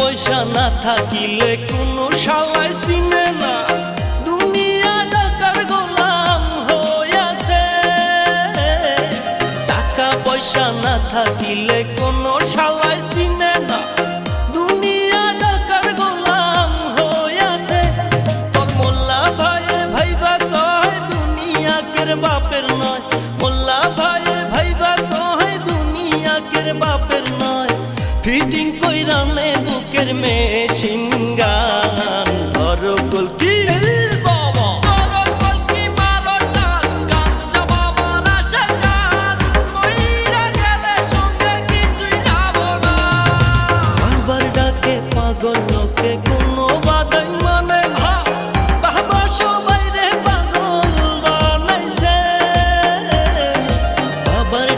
পয়সা না থাকিলে কোনো শালায় চিনে না, দুনিয়া টাকার গোলাম হইয়াছে। টাকা পয়সা না থাকিলে কোনো শালায় চিনে না, দুনিয়া টাকার গোলাম হইয়াছে। তোর মোল্লা ভাইয়ে ভাইবা কয় দুনিয়া কের বাপের নয়, মোল্লা ভাইয়ে ভাইবা কয় দুনিয়া কের বাপের নয়। ফিটিং কইরা নে বুকের মেশিন গান